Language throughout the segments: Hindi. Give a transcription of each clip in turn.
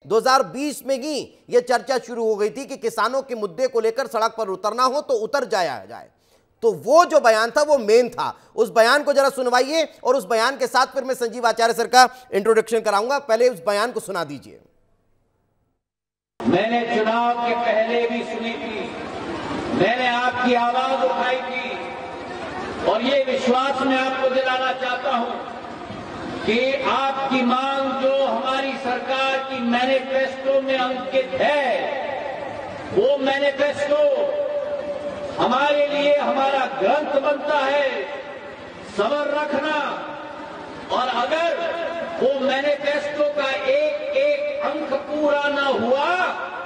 2020 में ही यह चर्चा शुरू हो गई थी कि किसानों के मुद्दे को लेकर सड़क पर उतरना हो तो उतर जाया जाए। तो वो जो बयान था वो मेन था। उस बयान को जरा सुनवाइए और उस बयान के साथ फिर मैं संजीव आचार्य सर का इंट्रोडक्शन कराऊंगा। पहले उस बयान को सुना दीजिए। मैंने चुनाव के पहले भी सुनी थी, मैंने आपकी आवाज उठाई थी और ये विश्वास मैं आपको दिलाना चाहता हूं कि आपकी मांग जो हमारी सरकार की मैनिफेस्टो में अंकित है, वो मैनिफेस्टो हमारे लिए हमारा ग्रंथ बनता है, सबर रखना। और अगर वो मैनिफेस्टो का एक एक अंक पूरा न हुआ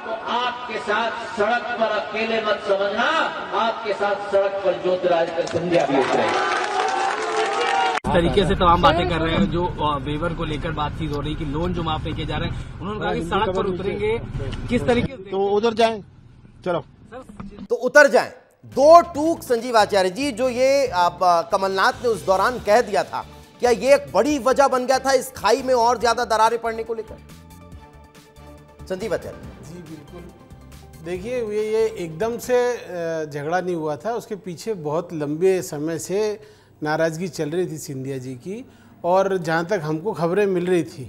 तो आपके साथ सड़क पर अकेले मत समझना, आपके साथ सड़क पर ज्योतिरादित्य सिंधिया भी उतरेगा। इस तरीके से तमाम बातें कर रहे हैं, जो वेवर को लेकर बातचीत हो रही कि लोन जो माफ नहीं किए जा रहे हैं, उन्होंने कहा कि सड़क पर उतरेंगे। किस तरीके से? तो उधर जाएं, चलो तो उतर जाएं। दो टूक संजीव आचार्य जी, जो ये कमलनाथ ने उस दौरान कह दिया था, क्या ये एक बड़ी वजह बन गया था इस खाई में और ज्यादा दरारें पड़ने को लेकर? संजीव आचार्य जी बिल्कुल। देखिए ये एकदम से झगड़ा नहीं हुआ था, उसके पीछे बहुत लंबे समय से नाराजगी चल रही थी सिंधिया जी की। और जहाँ तक हमको खबरें मिल रही थी,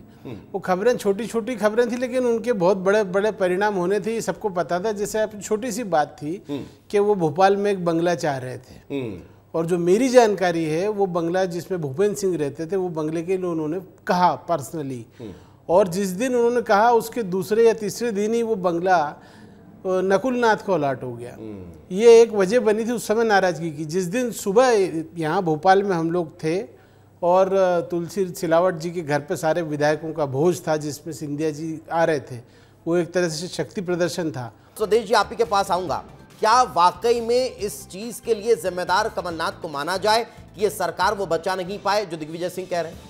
वो खबरें छोटी छोटी खबरें थी, लेकिन उनके बहुत बड़े बड़े परिणाम होने थे, सबको पता था। जैसे आप छोटी सी बात थी कि वो भोपाल में एक बंगला चाह रहे थे, और जो मेरी जानकारी है वो बंगला जिसमें भूपेंद्र सिंह रहते थे, वो बंगले के लिए उन्होंने कहा पर्सनली। और जिस दिन उन्होंने कहा उसके दूसरे या तीसरे दिन ही वो बंगला नकुल नाथ को अलॉट हो गया। ये एक वजह बनी थी उस समय नाराजगी की। जिस दिन सुबह यहाँ भोपाल में हम लोग थे और तुलसी सिलावट जी के घर पे सारे विधायकों का भोज था, जिसमें सिंधिया जी आ रहे थे, वो एक तरह से शक्ति प्रदर्शन था। स्वदेश जी, आप ही के पास आऊंगा। क्या वाकई में इस चीज के लिए जिम्मेदार कमलनाथ को माना जाए कि ये सरकार वो बचा नहीं पाए जो दिग्विजय सिंह कह रहे हैं?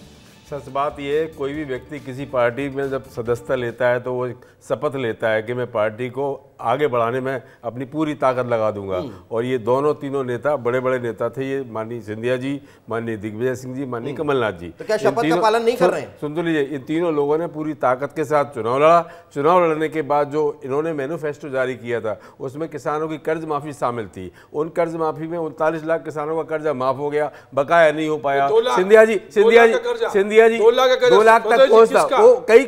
सच बात यह है, कोई भी व्यक्ति किसी पार्टी में जब सदस्यता लेता है तो वो शपथ लेता है कि मैं पार्टी को आगे बढ़ाने में अपनी पूरी ताकत लगा दूंगा। और ये दोनों तीनों नेता बड़े बड़े नेता थे, ये माननीय सिंधिया जी, माननीय दिग्विजय सिंह जी, माननीय कमलनाथ जी। तो क्या शपथ का पालन नहीं कर रहे हैं? सुन तो लीजिए, इन तीनों लोगों ने पूरी ताकत के साथ चुनाव लड़ा। चुनाव लड़ने के बाद जो इन्होंने मैनिफेस्टो जारी किया था, उसमें किसानों की कर्ज माफी शामिल थी। उन कर्ज माफी में 39 लाख किसानों का कर्जा माफ हो गया, बकाया नहीं हो पाया। सिंधिया जी 2 लाख तक पहुंचता, वो कई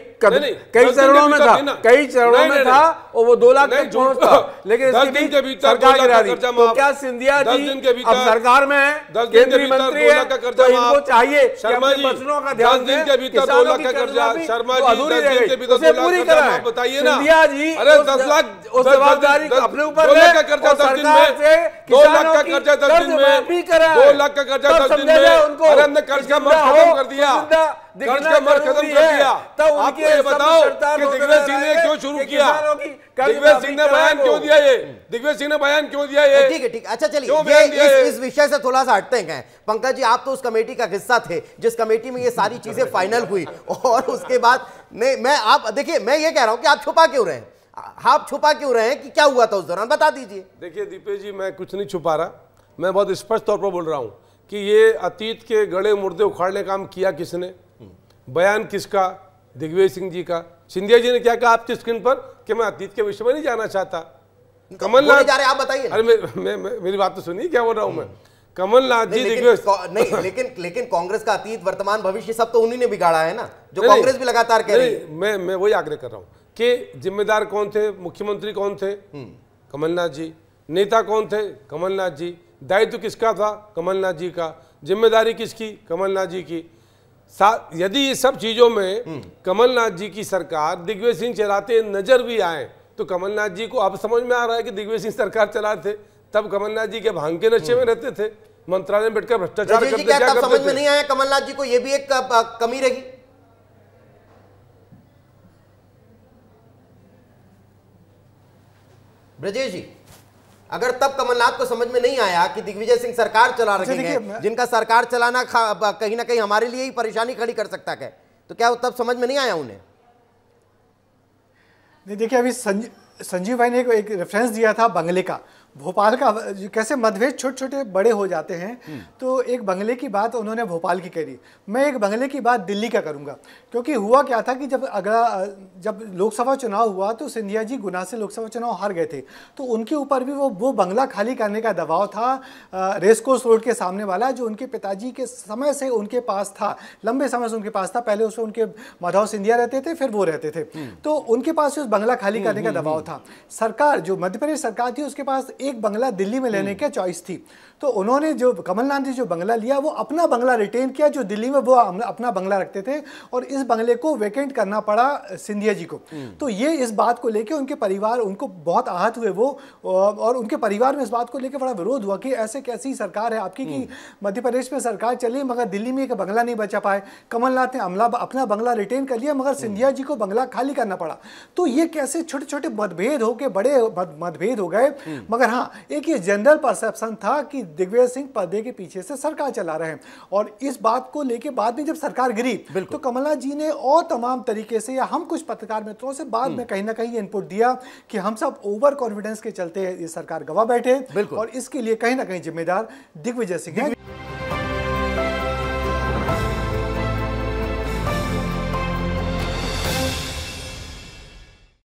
चरणों में था, कई चरणों में था, और वो 2 लाख तक पहुंचता, लेकिन इसके बीच सरकार गिरा दी। तो क्या सिंधिया जी अब सरकार में है, केंद्रीय मंत्री है, तो इनको चाहिए कि अपने वचनों का ध्यान दें। किसानों की कर्जमाफी तो अधूरी रह गई, उसे पूरी कराएं। सिंधिया जी उस जवाबदारी को अपने ऊपर ले और सरकार से किसानों की कर्जमाफी कराएं। 2 लाख का कर्जा 10 दिन में, अरे हमने कर्ज का मर्ज खत्म कर दिया, कर्ज का मर्ज खत्म कर दिया। आपको ये बताओ कि दिग्विजय सिंह ने क्यों शुरू किया, दिग्विजय सिंह ने बयान क्यों दिया, ये दिग्विजय सिंह ने बयान क्यों दिया ये? ठीक है, ठीक। अच्छा चलिए, इस विषय से थोड़ा सा हटते हैं। पंकज जी, आप तो उस कमेटी का हिस्सा थे जिस कमेटी में ये सारी चीजें फाइनल हुई, और उसके बाद मैं आप देखिए, मैं ये कह रहा हूं कि आप छुपा क्यों रहे हैं? आप छुपा क्यों रहे हैं कि क्या हुआ था उस दौरान, बता दीजिए। देखिए दीपेश जी, मैं कुछ नहीं छुपा रहा, मैं बहुत स्पष्ट तौर पर बोल रहा हूं कि ये अतीत के गड़े मुर्दे उखाड़ने का काम किया किसने, बयान किसका? दिग्विजय सिंह जी का। सिंधिया जी ने क्या कहा आपकी स्क्रीन पर कि मैं अतीत के विषय में नहीं जाना चाहता। कमलनाथ जा रहे, आप बताइए। अरे मेरी बात तो सुनिए, क्या बोल रहा हूं मैं। कमलनाथ जी नहीं, लेकिन कांग्रेस का अतीत, वर्तमान, भविष्य सब तो उन्हीं ने बिगाड़ा है ना, जो कांग्रेस भी लगातार कह रही है। मैं वही आग्रह कर रहा हूं कि जिम्मेदार कौन थे, मुख्यमंत्री कौन थे? कमलनाथ जी। नेता कौन थे? कमलनाथ जी। दायित्व किसका था? कमलनाथ जी का। जिम्मेदारी किसकी? कमलनाथ जी की। यदि ये सब चीजों में कमलनाथ जी की सरकार दिग्विजय सिंह चलाते नजर भी आए, तो कमलनाथ जी को अब समझ में आ रहा है कि दिग्विजय सिंह सरकार चला थे, तब कमलनाथ जी के भांग के नशे में रहते थे, मंत्रालय में बैठकर भ्रष्टाचार करते, क्या करते थे? समझ में नहीं आया कमलनाथ जी को, ये भी एक कमी रही। ब्रजेश जी, अगर तब कमलनाथ को समझ में नहीं आया कि दिग्विजय सिंह सरकार चला रहे हैं, जिनका सरकार चलाना कहीं ना कहीं हमारे लिए ही परेशानी खड़ी कर सकता है, तो क्या तब समझ में नहीं आया उन्हें? नहीं, देखिए अभी संजीव भाई ने एक रेफरेंस दिया था बंगले का, भोपाल का, कैसे मतभेद छोटे छोटे बड़े हो जाते हैं। तो एक बंगले की बात उन्होंने भोपाल की करी, मैं एक बंगले की बात दिल्ली का करूंगा। क्योंकि हुआ क्या था कि जब लोकसभा चुनाव हुआ तो सिंधिया जी गुना से लोकसभा चुनाव हार गए थे, तो उनके ऊपर भी वो बंगला खाली करने का दबाव था, रेसकोर्स रोड के सामने वाला, जो उनके पिताजी के समय से उनके पास था, लंबे समय से उनके पास था। पहले उसमें उनके माधव सिंधिया रहते थे, फिर वो रहते थे, तो उनके पास उस बंगला खाली करने का दबाव था। सरकार, जो मध्य प्रदेश सरकार थी, उसके पास एक बंगला दिल्ली में लेने की चॉइस थी। तो उन्होंने, जो कमलनाथ जी जो बंगला लिया, वो अपना बंगला रिटेन किया, जो दिल्ली में वो अपना बंगला रखते थे, और इस बंगले को वेकेंट करना पड़ा सिंधिया जी को। तो ये इस बात को लेके उनके परिवार, उनको बहुत आहत हुए वो, और उनके परिवार में इस बात को लेकर बड़ा विरोध हुआ कि ऐसे कैसी सरकार है आपकी कि मध्य प्रदेश में सरकार चली मगर दिल्ली में एक बंगला नहीं बचा पाए। कमलनाथ ने अपना बंगला रिटेन कर लिया, मगर सिंधिया जी को बंगला खाली करना पड़ा। तो ये कैसे छोटे छोटे मतभेद होके बड़े मतभेद हो गए। मगर हाँ, एक ये जनरल परसेप्शन था कि दिग्विजय सिंह पर्दे के पीछे से सरकार चला रहे हैं, और इस बात को लेके बाद में जब सरकार गिरी तो कमलनाथ जी ने और तमाम तरीके से, या हम कुछ पत्रकार मित्रों से बाद में कहीं ना कहीं इनपुट दिया कि हम सब ओवर कॉन्फिडेंस के चलते ये सरकार गवा बैठे, और इसके लिए कहीं ना कहीं जिम्मेदार दिग्विजय सिंह है।